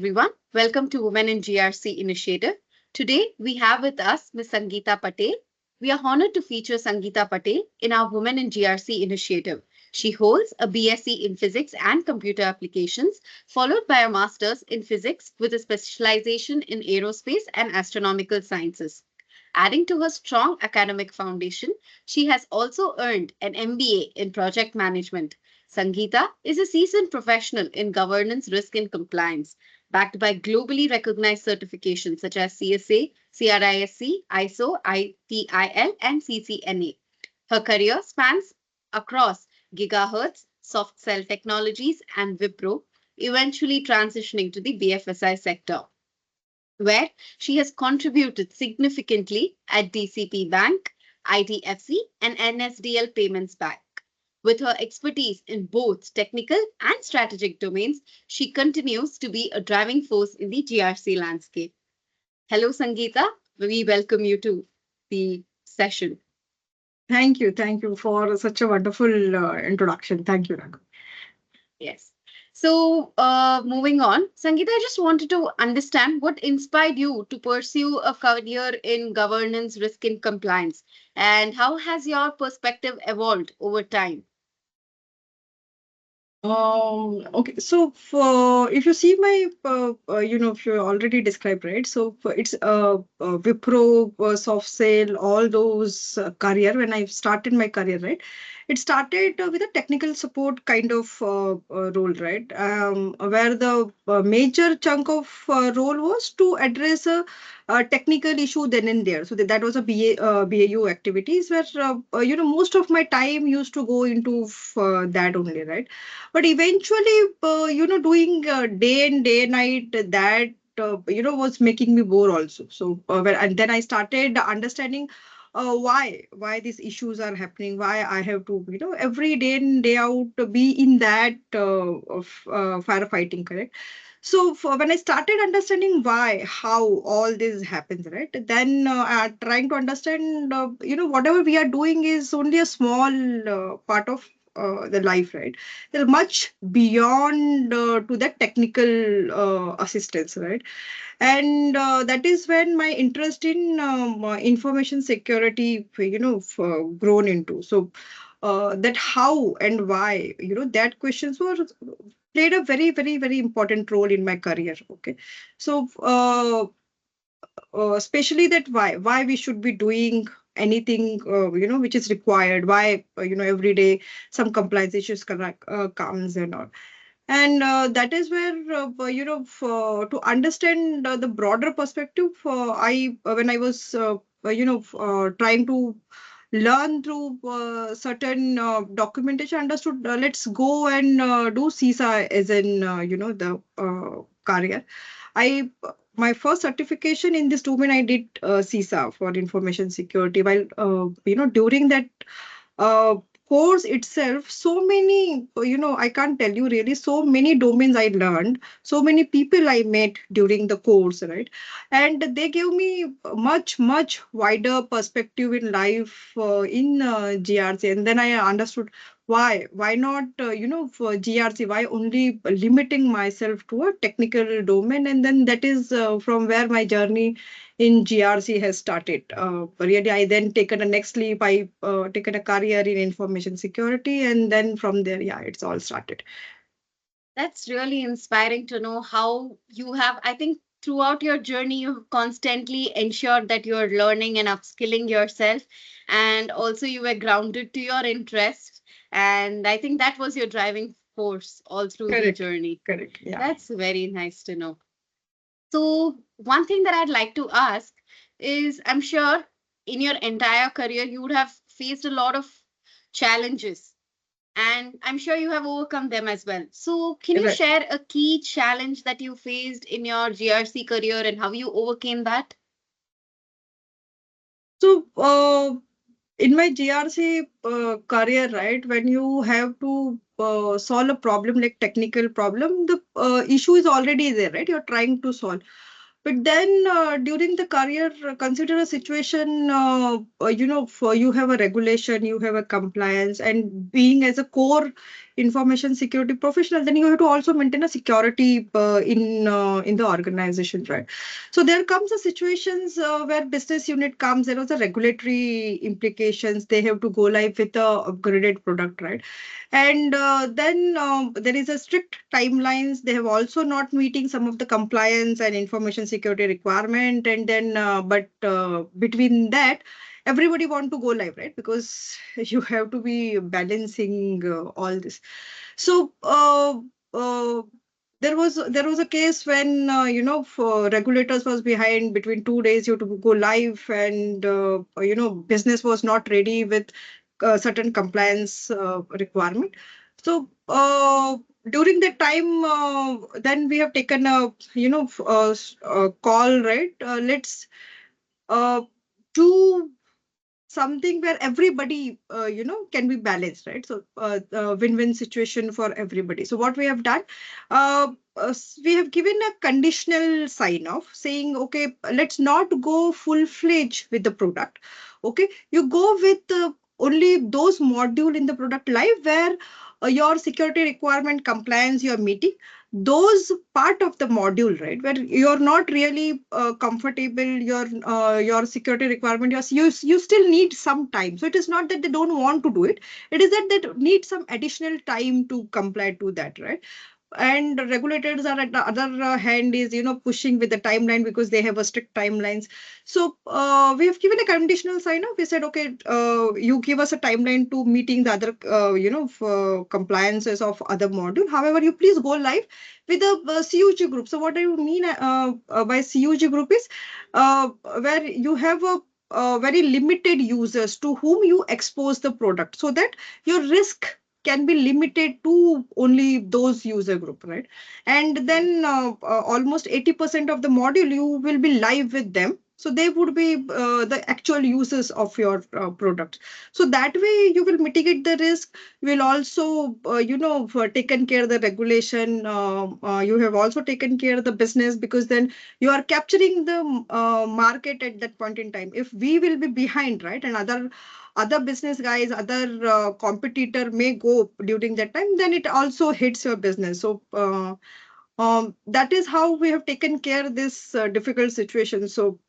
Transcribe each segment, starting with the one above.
Everyone. Welcome to Women in GRC initiative. Today we have with us Ms. Sangeeta Patel. We are honored to feature Sangeeta Patel in our Women in GRC initiative. She holds a BSc in Physics and Computer Applications, followed by a Master's in Physics with a specialization in Aerospace and Astronomical Sciences. Adding to her strong academic foundation, she has also earned an MBA in Project Management. Sangeeta is a seasoned professional in governance, risk, and compliance, backed by globally recognized certifications such as CSA, CRISC, ISO, ITIL, and CCNA. Her career spans across gigahertz, soft cell technologies, and Wipro, eventually transitioning to the BFSI sector, where she has contributed significantly at DCP Bank, IDFC, and NSDL Payments Bank. With her expertise in both technical and strategic domains, she continues to be a driving force in the GRC landscape. Hello, Sangeeta. We welcome you to the session. Thank you. Thank you for such a wonderful introduction. Thank you, Raghu. Yes. So, moving on, Sangeeta, I just wanted to understand what inspired you to pursue a career in governance, risk, and compliance, and how has your perspective evolved over time? Okay, so for if you see my, if you already described, right? So it's Wipro, soft sale, all those career when I started my career, right? It started with a technical support kind of role, right? Where the major chunk of role was to address a technical issue then and there. So that was a BAU activities where most of my time used to go into that only, right? But eventually doing day and day night that was making me bore also. So and then I started understanding why these issues are happening, why I have to every day in day out be in that of firefighting, correct? So when I started understanding why, how all this happens, right? Then trying to understand, whatever we are doing is only a small part of the life, right? They're much beyond to the technical assistance, right? And that is when my interest in information security, grown into. So that how and why, that questions were played a very, very, very important role in my career. Okay, so especially that why we should be doing anything which is required, why every day some compliance issues comes and all. And that is where to understand the broader perspective, I when I was trying to learn through certain documentation, understood, let's go and do CISA as in the career. I My first certification in this domain, I did CISA for information security. While during that uh, course itself, so many, I can't tell you really, so many domains I learned, so many people I met during the course, right? And they gave me much, much wider perspective in life in GRC. And then I understood why not, for GRC, why only limiting myself to a technical domain. And then that is from where my journey in GRC has started. Really, I then taken a next leap. I taken a career in information security, and then from there, yeah, it's all started. That's really inspiring to know how you have, I think, throughout your journey, you've constantly ensured that you're learning and upskilling yourself. And also, you were grounded to your interests. And I think that was your driving force all through the Correct. journey. Correct. Yeah. That's very nice to know. So, one thing that I'd like to ask is I'm sure in your entire career, you would have faced a lot of challenges and I'm sure you have overcome them as well. So, can you Right. share a key challenge that you faced in your GRC career and how you overcame that? So, in my GRC career, right, when you have to solve a problem like technical problem, the issue is already there, right? You're trying to solve. But then during the career, consider a situation, for you have a regulation, you have a compliance, and being as a core information security professional, then you have to also maintain a security in the organization, right? So there comes a situations where business unit comes, there was a regulatory implications. They have to go live with a upgraded product, right? And then there is a strict timelines. They have also not meeting some of the compliance and information security requirement. And then, but between that, everybody want to go live, right? Because you have to be balancing all this. So there was a case when for regulators was behind between 2 days you have to go live, and business was not ready with certain compliance requirement. So during that time, then we have taken a call, right? Let's uh, do something where everybody can be balanced, right? So win-win situation for everybody. So what we have done, we have given a conditional sign off saying, okay, let's not go full-fledged with the product. Okay, you go with only those module in the product live where your security requirement compliance you are meeting, those part of the module, right, where you're not really comfortable, your security requirement, you still need some time. So it is not that they don't want to do it, it is that they need some additional time to comply to that, right? And regulators are at the other hand is pushing with the timeline because they have a strict timelines. So we have given a conditional sign off. We said, okay, you give us a timeline to meeting the other for compliances of other module, however you please go live with a CUG group. So what I mean by CUG group is where you have a very limited users to whom you expose the product, so that your risk can be limited to only those user group, right? And then almost 80% of the module you will be live with them, so they would be the actual users of your product. So that way you will mitigate the risk. You will also for taken care of the regulation. You have also taken care of the business, because then you are capturing the market at that point in time. If we will be behind, right, and other business guys, other competitor may go during that time, then it also hits your business. So that is how we have taken care of this difficult situation. So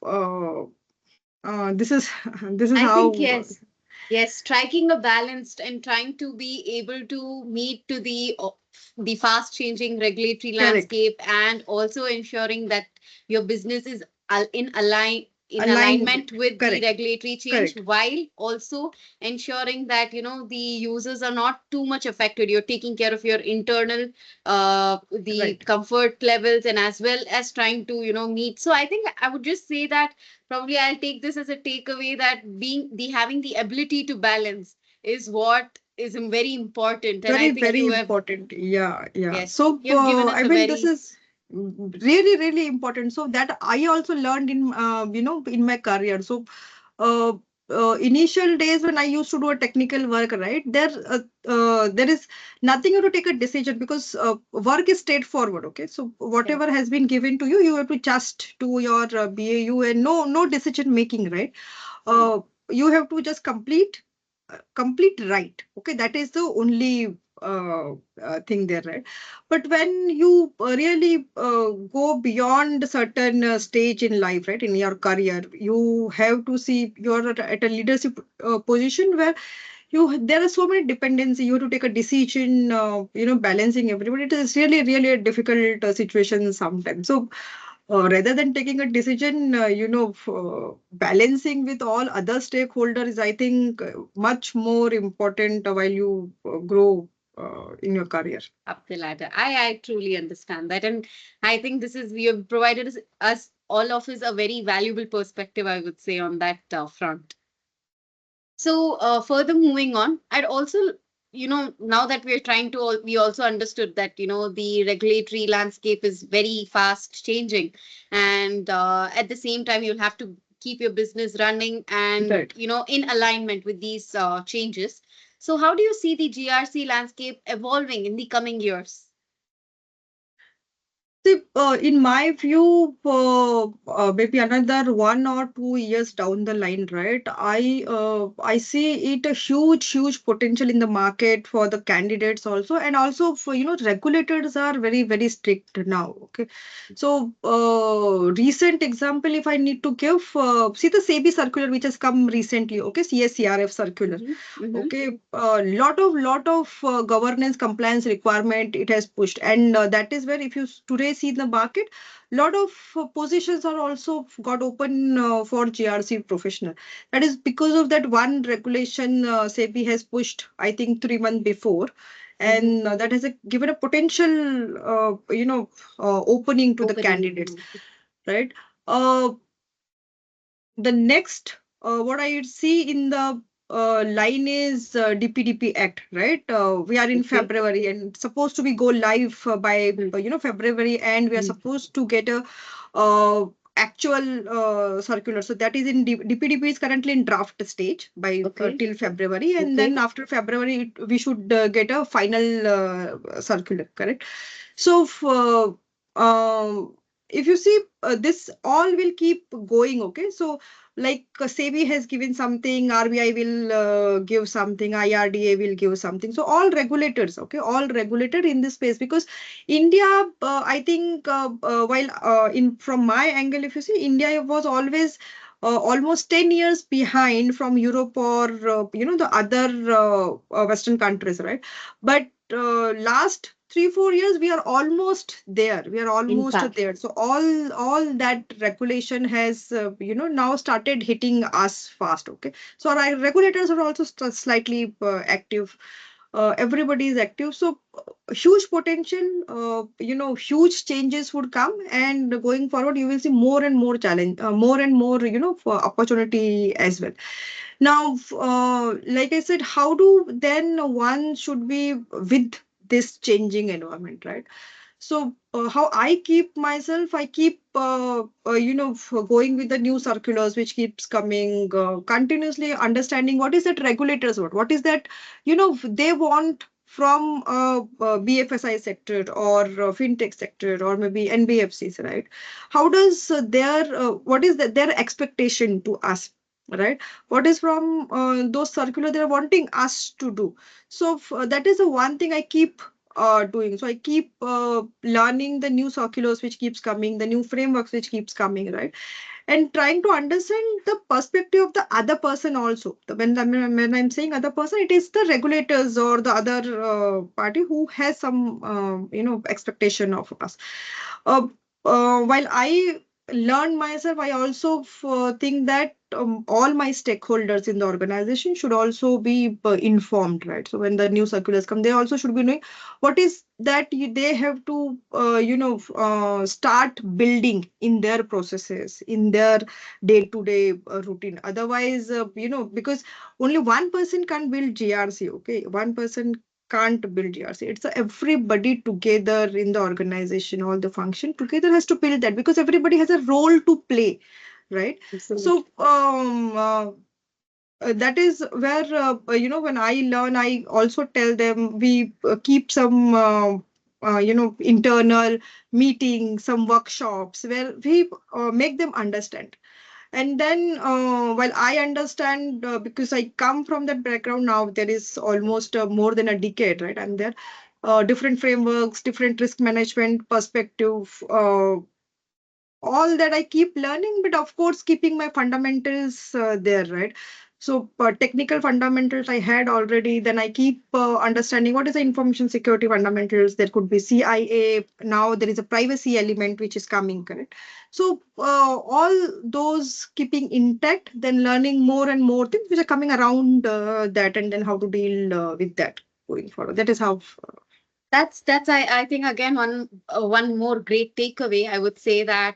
this is this is I think how. yes. Yes, striking a balance and trying to be able to meet to the fast changing regulatory Correct. landscape, and also ensuring that your business is in Aligned. alignment with the Correct. regulatory change, Correct. while also ensuring that the users are not too much affected. You're taking care of your internal the Right. comfort levels, and as well as trying to meet. So I think I would just say that probably I'll take this as a takeaway, that having the ability to balance is what is very important. And I Very, think very you have, important. Yeah, yeah. yes, So you have given us I a mean, this very, is really, really important. So that I also learned in in my career. So uh, initial days when I used to do a technical work, right, there is nothing to take a decision, because work is straightforward. Okay, so correct. whatever has been given to you, you have to just do your BAU, and no decision making, right? Hmm. You have to just complete right. Okay, that is the only thing there, right? But when you really go beyond a certain stage in life, right, in your career, you have to see you're at a leadership position where there are so many dependency. You have to take a decision, balancing everybody. It is really, really a difficult situation sometimes. So rather than taking a decision, balancing with all other stakeholders, I think much more important while you grow in your career. Up the ladder. I truly understand that. And I think this is, you have provided us all of us a very valuable perspective, I would say, on that front. So, further moving on, I'd also, now that we're trying to, we also understood that, the regulatory landscape is very fast changing. And at the same time, you'll have to keep your business running and, Right. in alignment with these changes. So, how do you see the GRC landscape evolving in the coming years? See, in my view, maybe another 1 or 2 years down the line, right? I see it a huge potential in the market for the candidates also, and also for regulators are very strict now. Okay, so recent example, if I need to give, see the SEBI circular which has come recently. Okay, CSCRF circular. Mm-hmm. Mm-hmm. Okay, lot of governance compliance requirement it has pushed, and that is where if you today see the market, lot of positions are also got open for GRC professional. That is because of that one regulation SEBI has pushed, I think 3 months before, Mm-hmm. and that has given a potential, opening to the candidates, Opening. right? Uh, the next, what I see in the line is DPDP Act, right? We are in Okay. February and supposed to be go live by February, and we are Mm-hmm. supposed to get a uh, actual circular. So that is in DPDP is currently in draft stage by Okay. till February, and then Okay. after February we should get a final circular, correct? So if you see, this all will keep going. Okay, so like SEBI has given something, RBI will give something, IRDA will give something. So all regulators, okay, all regulated in this space, because India, I think, while in from my angle, if you see, India was always almost 10 years behind from Europe or the other Western countries, right? But last 3 4 years we are almost there, we are In almost fact. there. So all that regulation has now started hitting us fast. Okay, so our regulators are also slightly active. Everybody is active, so huge potential, huge changes would come, and going forward you will see more and more challenge, more and more for opportunity as well. Now, like I said, how do then one should be with this changing environment, right? So, how I keep myself, I keep, going with the new circulars which keeps coming, continuously understanding what is that regulators want, what is that, they want from BFSI sector or fintech sector or maybe NBFCs, right? How does what is their expectation to us? Right, what is from those circular they're wanting us to do? So that is the one thing I keep doing. So I keep learning the new circulars which keeps coming, the new frameworks which keeps coming, right? And trying to understand the perspective of the other person also. When I'm saying other person, it is the regulators or the other party who has some expectation of us. Uh, while I learn myself, I also think that all my stakeholders in the organization should also be informed, right? So when the new circulars come, they also should be knowing what is that they have to start building in their processes, in their day-to-day routine. Otherwise, because only one person can build GRC. Okay, one person can't build GRC. It's everybody together in the organization, all the function together has to build that, because everybody has a role to play, right? Absolutely. So that is where when I learn, I also tell them we keep some internal meetings, some workshops where we make them understand. And then while I understand, because I come from that background, now there is almost more than a decade, right? I'm there, different frameworks, different risk management perspective, all that I keep learning, but of course keeping my fundamentals there, right? So technical fundamentals I had already, then I keep understanding what is the information security fundamentals. There could be CIA, now there is a privacy element which is coming, correct? So all those keeping intact, then learning more and more things which are coming around that, and then how to deal with that going forward. That is how. That's I think again one more great takeaway. I would say that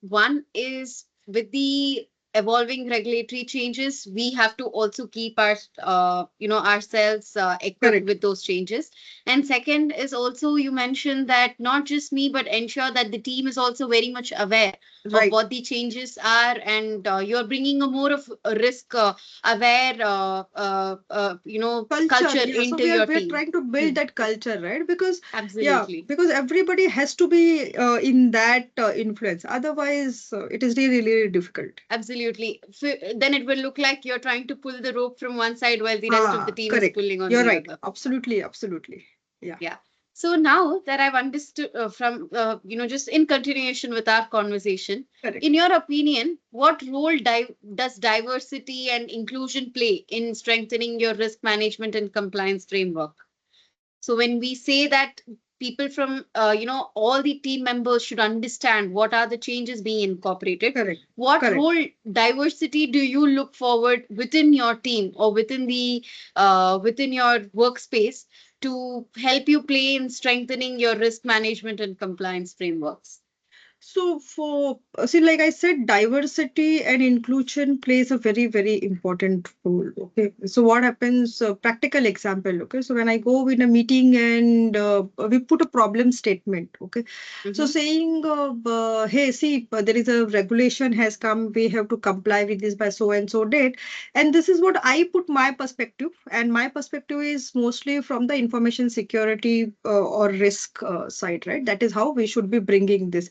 one is with the evolving regulatory changes, we have to also keep our ourselves equipped Correct. with those changes. And second is also, you mentioned that not just me but ensure that the team is also very much aware of Right. what the changes are, and you're bringing a more of a risk aware Culture, culture yeah, so into your we are team. trying to build Hmm. that culture, right? Because yeah, Absolutely. because everybody has to be in that influence, otherwise it is really really difficult. Absolutely. Then it will look like you're trying to pull the rope from one side while the rest of the team is Correct, pulling on you're the right, other. absolutely, absolutely. Yeah. Yeah. So now that I've understood from, just in continuation with our conversation, Correct. in your opinion, what role does diversity and inclusion play in strengthening your risk management and compliance framework? So when we say that people from, all the team members should understand what are the changes being incorporated, Correct. what Correct. role diversity do you look forward within your team or within the within your workspace to help you play in strengthening your risk management and compliance frameworks? So for see, like I said, diversity and inclusion plays a very, very important role. Okay. So what happens? Practical example. Okay. So when I go in a meeting and we put a problem statement. Okay. So Mm-hmm. saying, hey, see, there is a regulation has come. We have to comply with this by so and so date. And this is what I put my perspective. And my perspective is mostly from the information security or risk side, right? That is how we should be bringing this.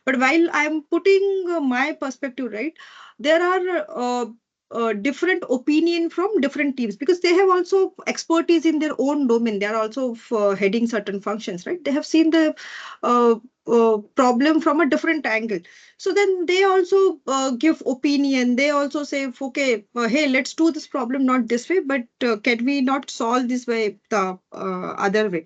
But while I'm putting my perspective, right, there are different opinion from different teams because they have also expertise in their own domain. They are also heading certain functions, right? They have seen the uh, problem from a different angle. So then they also give opinion. They also say, okay, hey, let's do this problem not this way, but can we not solve this way the other way,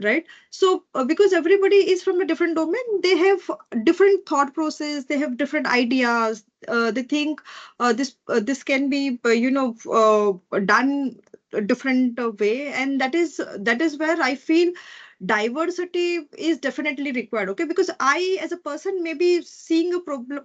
right? So because everybody is from a different domain, they have different thought process, they have different ideas. They think this can be done a different way, and that is where I feel diversity is definitely required. Okay, because I as a person may be seeing a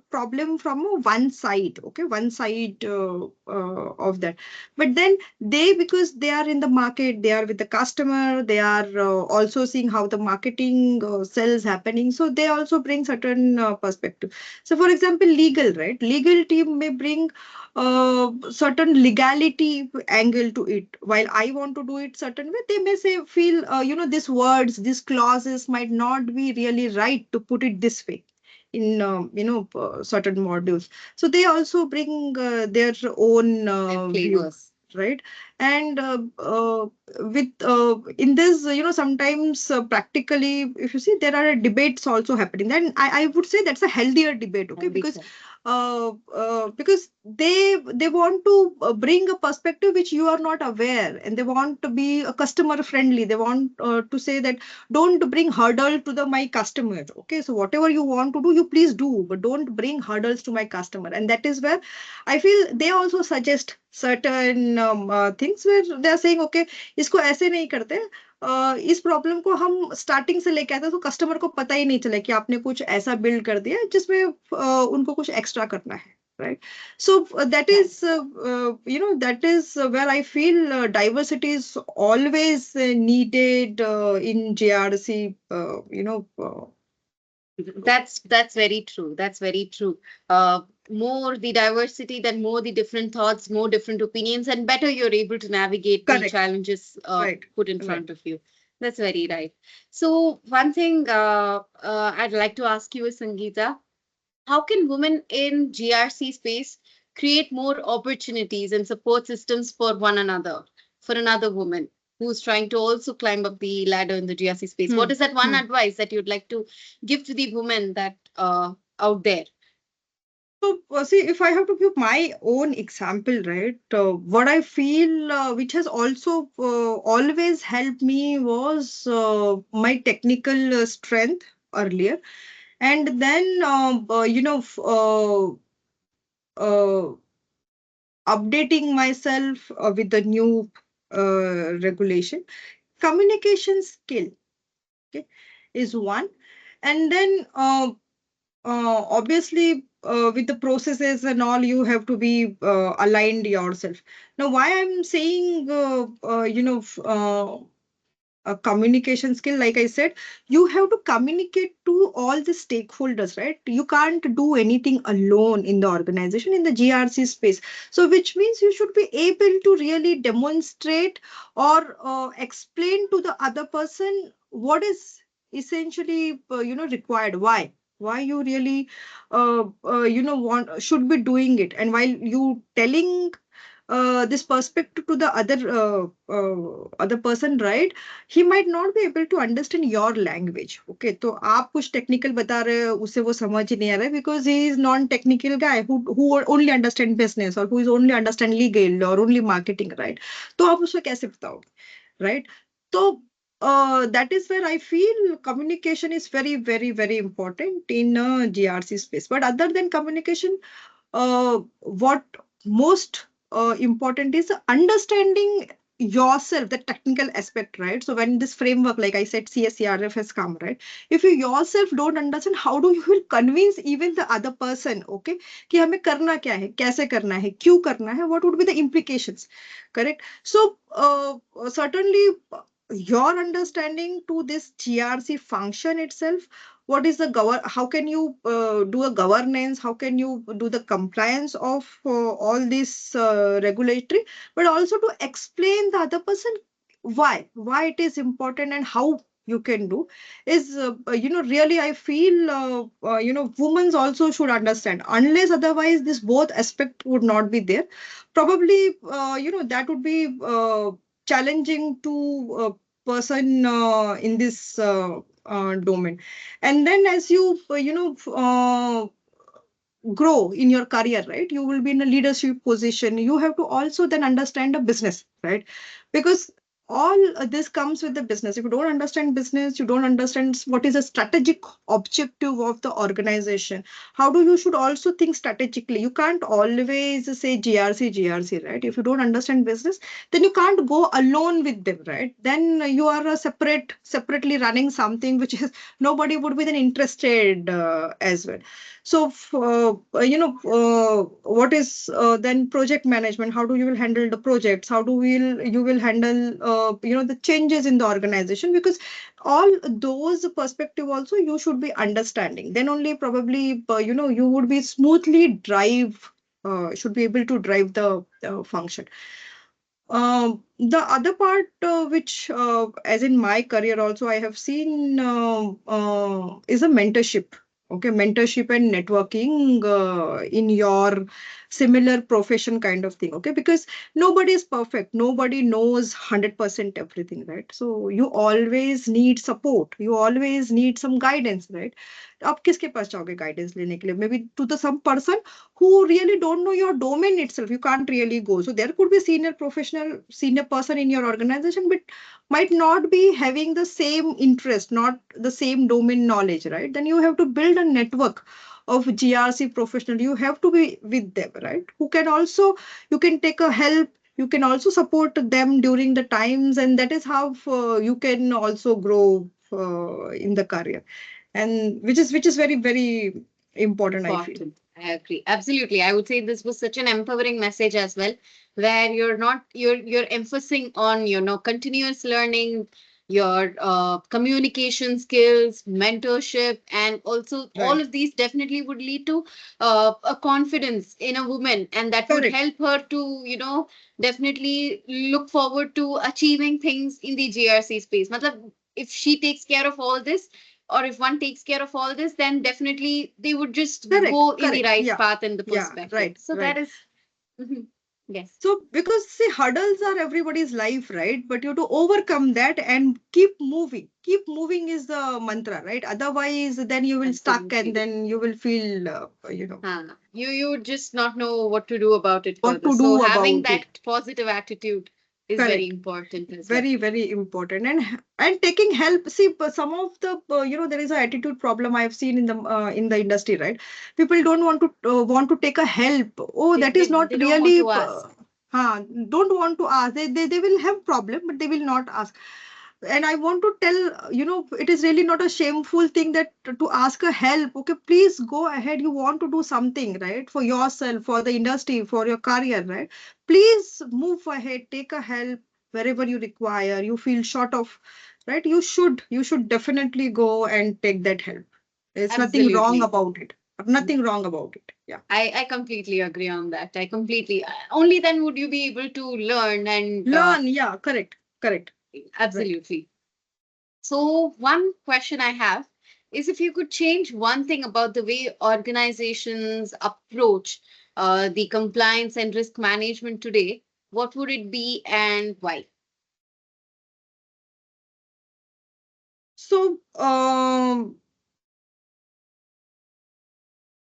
problem from one side, okay, one side of that. But then they, because they are in the market, they are with the customer, they are also seeing how the marketing sales happening, so they also bring certain perspective. So for example, legal, right, legal team may bring certain legality angle to it, while I want to do it certain way. They may say, feel these words, these clauses might not be really right to put it this way in certain modules. So they also bring their own Their view, flavors. right? And with in this, sometimes practically, if you see, there are debates also happening. Then I would say that's a healthier debate, okay? Healthy Because they want to bring a perspective which you are not aware, and they want to be a customer friendly. They want to say that don't bring hurdle to the my customer. Okay, so whatever you want to do, you please do, but don't bring hurdles to my customer. And that is where I feel they also suggest certain things where they are saying, okay, इसको ऐसे नहीं करते, इस problem को हम starting से लेके आए थे तो कस्टमर को पता ही नहीं चला कि आपने कुछ ऐसा बिल्ड कर दिया जिसमें उनको कुछ एक्स्ट्रा करना है, right? So that Right. is that is where I feel diversity is always needed in JRC, That's very true. That's very true. More the diversity, then more the different thoughts, more different opinions, and better you're able to navigate the correct, challenges right, put in right. front of you. That's very right. So one thing I'd like to ask you is, Sangeeta, how can women in GRC space create more opportunities and support systems for one another, for another woman who's trying to also climb up the ladder in the GRC space? What Hmm. is that one Hmm. advice that you'd like to give to the women that out there? So, see, if I have to give my own example, right, what I feel which has also always helped me was my technical strength earlier. And then, uh, updating myself with the new regulation. Communication skill, okay, is one. And then, obviously, with the processes and all, you have to be aligned yourself. Now, why I'm saying, a communication skill, like I said, you have to communicate to all the stakeholders, right? You can't do anything alone in the organization, in the GRC space. So which means you should be able to really demonstrate or explain to the other person what is essentially required, why you really want should be doing it. And while you telling this perspective to the other person, right, he might not be able to understand your language. Okay, तो आप कुछ technical बता रहे हो, उसे वो समझ ही नहीं आ रहा है, because he is non-technical guy who only understand business, or who is only understand legal or only marketing, right? तो आप उसको कैसे बताओगे, right? तो that is where I feel communication is very, very, very important in a GRC space. But other than communication, what most important is understanding yourself, the technical aspect, right? So when this framework, like I said, CSCRF has come, right? If you yourself don't understand, how do you will convince even the other person, okay, कि हमें करना क्या है, कैसे करना है, क्यों करना है, what would be the implications, correct? So certainly your understanding to this GRC function itself, what is the how can you do a governance, how can you do the compliance of all this regulatory, but also to explain the other person why it is important and how you can do is really I feel women also should understand, unless otherwise this both aspect would not be there. Probably that would be challenging to a person in this domain. And then as you grow in your career, right, you will be in a leadership position, you have to also then understand the business, right? Because all this comes with the business. If you don't understand business, you don't understand what is the strategic objective of the organization, how do you should also think strategically. You can't always say GRC, right? If you don't understand business, then you can't go alone with them, right? Then you are a separately running something which is nobody would be then interested as well. So, what is then project management? How do you will handle the projects? How do you will handle the changes in the organization? Because all those perspective also you should be understanding. Then only probably you would be smoothly drive should be able to drive the function. The other part, which, as in my career also, I have seen is a mentorship. Okay, mentorship and networking in your similar profession kind of thing. Okay, because nobody is perfect. Nobody knows 100% everything, right? So you always need support. You always need some guidance, right? आप किसके पास जाओगे guidance लेने के लिए? Maybe to the some person who really don't know your domain itself. You can't really go. So there could be senior person in your organization, but might not be having the same interest, not the same domain knowledge, right? Then you have to build a network of GRC professional. You have to be with them, right? Who can also, you can take a help, you can also support them during the times, and that is how you can also grow in the career, and which is very, very important, I feel. Important. I agree. Absolutely. I would say this was such an empowering message as well, where you're emphasizing on, continuous learning, your communication skills, mentorship, and also all Right. of these definitely would lead to a confidence in a woman, and that would Correct. help her to, definitely look forward to achieving things in the GRC space. Matlab, if she takes care of all this, or if one takes care of all this, then definitely they would just Correct. go in the Correct. right Yeah. path and the Yeah. perspective. Right. So that Right. is, mhm, yes, So, because see, hurdles are everybody's life, right? But you have to overcome that and keep moving. Keep moving is the mantra, right? Otherwise, then you will stuck, and absolutely. then you will feel, You would just not know what to do about it what further. to So do having about it. that positive attitude is very Correct. important as well. Very, very important. And taking help. See, some of the there is a attitude problem I've seen in the industry, right? People don't want to take a help. Oh, They, that is they, not they don't want really to ask. don't want to ask. They will have problem, but they will not ask. and I want to tell, it is really not a shameful thing that to ask a help. Okay, please go ahead. You want to do something, right? For yourself, for the industry, for your career, right? Please move ahead, take a help wherever you require. You feel short of, right? You should definitely go and take that help. There's nothing wrong Absolutely. about it. Nothing wrong about it. Yeah. I completely agree on that. I completely, only then would you be able to learn and Learn. Yeah. Correct. Correct. Right. absolutely. So, one question I have is if you could change one thing about the way organizations approach the compliance and risk management today, what would it be and why? So,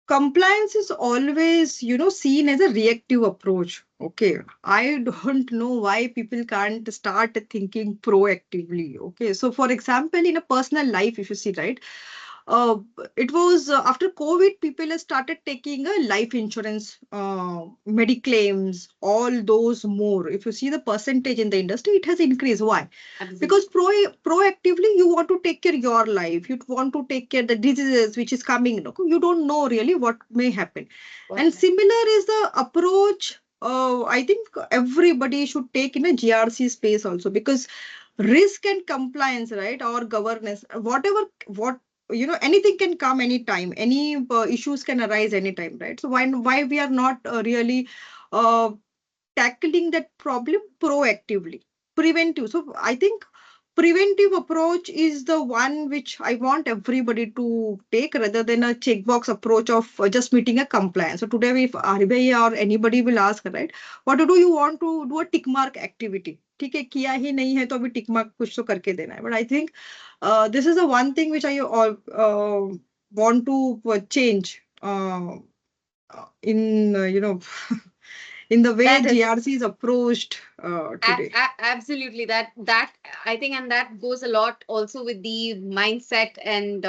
compliance is always, seen as a reactive approach. Okay. I don't know why people can't start thinking proactively. Okay. So, for example, in a personal life, if you see, right, uh, it was after COVID, people have started taking a life insurance, mediclaims, all those more. If you see the percentage in the industry, it has increased. Why? Absolutely. Because proactively you want to take care your life, you want to take care the diseases which is coming. No? You don't know really what may happen. What? And similar is the approach, I think everybody should take in a GRC space also, because risk and compliance, right, or governance, whatever, what, anything can come anytime, any issues can arise anytime, right? So why we are not really uh, tackling that problem proactively, preventive. So I think preventive approach is the one which I want everybody to take, rather than a checkbox approach of just meeting a compliance. So today, if RBI or anybody will ask, right, what to do, you want to do a tick mark activity. ठीक है, किया ही नहीं है तो अभी tick mark कुछ तो करके देना है. But I think this is the one thing which I want to change in in the way That is GRC is approached today. absolutely that I think, and that goes a lot also with the mindset and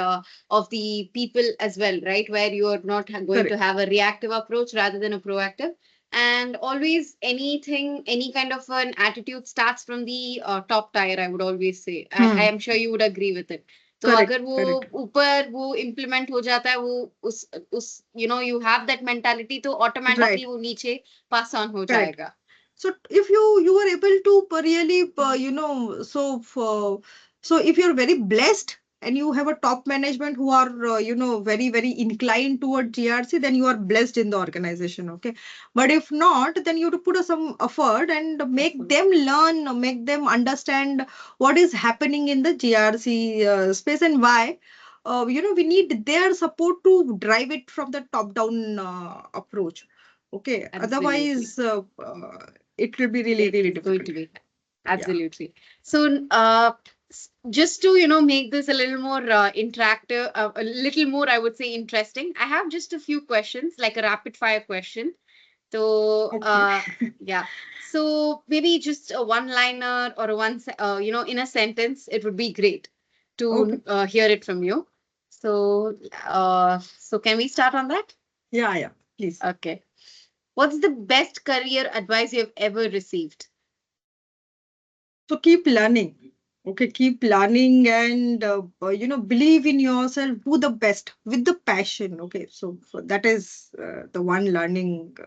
of the people as well, right? Where you are not going to Correct. have a reactive approach rather than a proactive. And always anything, any kind of an attitude starts from the top tier, I would always say. I Hmm. am sure you would agree with it. तो Correct. अगर वो Correct. ऊपर वो implement हो जाता है, वो उस you have that mentality, तो Right. automatically वो नीचे pass on हो Correct. जाएगा. So if you are able to really, so if you're very blessed and you have a top management who are, very, very inclined toward GRC, then you are blessed in the organization. Okay. But if not, then you have to put some effort and make them learn, make them understand what is happening in the GRC space and why. We need their support to drive it from the top down approach. Okay. Absolutely. Otherwise, it will be really, It really is going difficult. to be Yeah. absolutely. So, just to make this a little more interactive, a little more, I would say, interesting. I have just a few questions, like a rapid fire question. So, Okay. yeah. So maybe just a one liner or a in a sentence, it would be great Okay. to hear it from you. So, so can we start on that? Yeah. Yeah. Please. Okay. What's the best career advice you've ever received? So keep learning. Okay. Keep learning and, believe in yourself. Do the best with the passion. Okay. So that is the one learning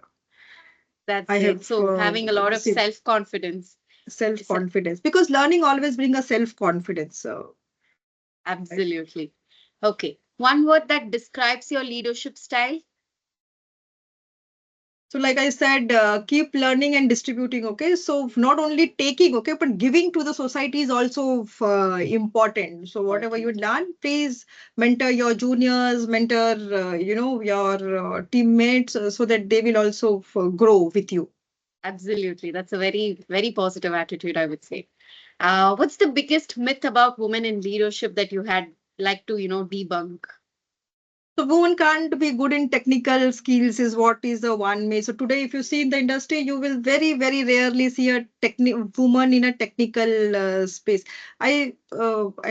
That's I great. have So having a lot of received. self-confidence. Self Is confidence, because learning always brings a self confidence. So, right. absolutely. Okay. One word that describes your leadership style. So, like I said, keep learning and distributing. Okay. So, not only taking, okay, but giving to the society is also important. So, whatever you Important. learn, please mentor your juniors, mentor, your teammates, so that they will also grow with you. Absolutely. That's a very, very positive attitude, I would say. What's the biggest myth about women in leadership that you had like to, debunk? So women can't be good in technical skills is what is the one may. So today, if you see in the industry, you will very, very rarely see a woman in a technical space. I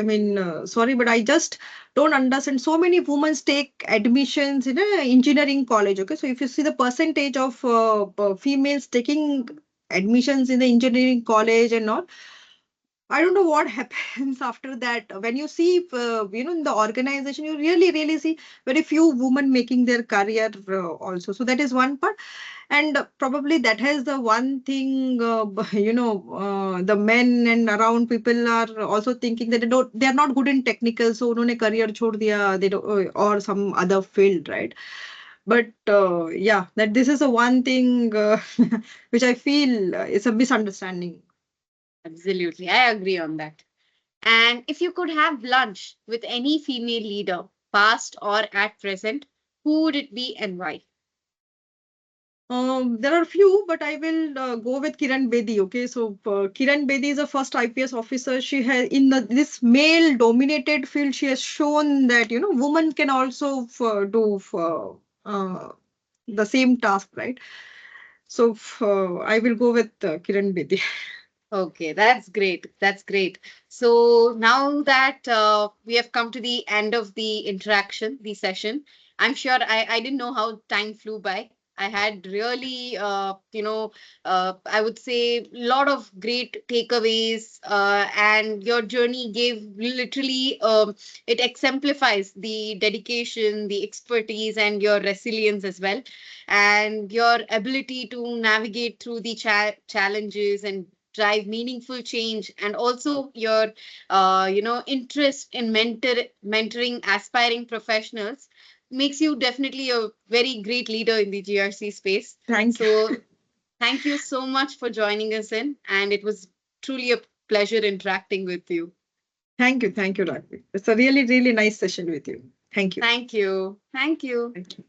mean, sorry, but I just don't understand. So many women take admissions in a engineering college. Okay, so if you see the percentage of females taking admissions in the engineering college and all, I don't know what happens after that. When you see, in the organization, you really, really see very few women making their career also. So that is one part. And probably that has the one thing, the men and around people are also thinking that they are not good in technical. So उन्होंने career छोड़ दिया, they don't, or some other field, right? But yeah, that this is the one thing which I feel is a misunderstanding. Absolutely, I agree on that. And if you could have lunch with any female leader, past or at present, who would it be and why? There are few, but I will go with Kiran Bedi. Okay, so Kiran Bedi is the first IPS officer. She has in this male-dominated field. She has shown that women can also do the same task, right? So I will go with Kiran Bedi. Okay, that's great. That's great. So now that we have come to the end of the interaction, the session, I'm sure I didn't know how time flew by. I had really, I would say a lot of great takeaways, and your journey gave literally, it exemplifies the dedication, the expertise, and your resilience as well, and your ability to navigate through the challenges and drive meaningful change, and also your interest in mentoring aspiring professionals makes you definitely a very great leader in the GRC space. Thank you. So thank you so much for joining us in, and it was truly a pleasure interacting with you. Thank you, Rakhi. It's a really, really nice session with you. Thank you. Thank you. Thank you. Thank you.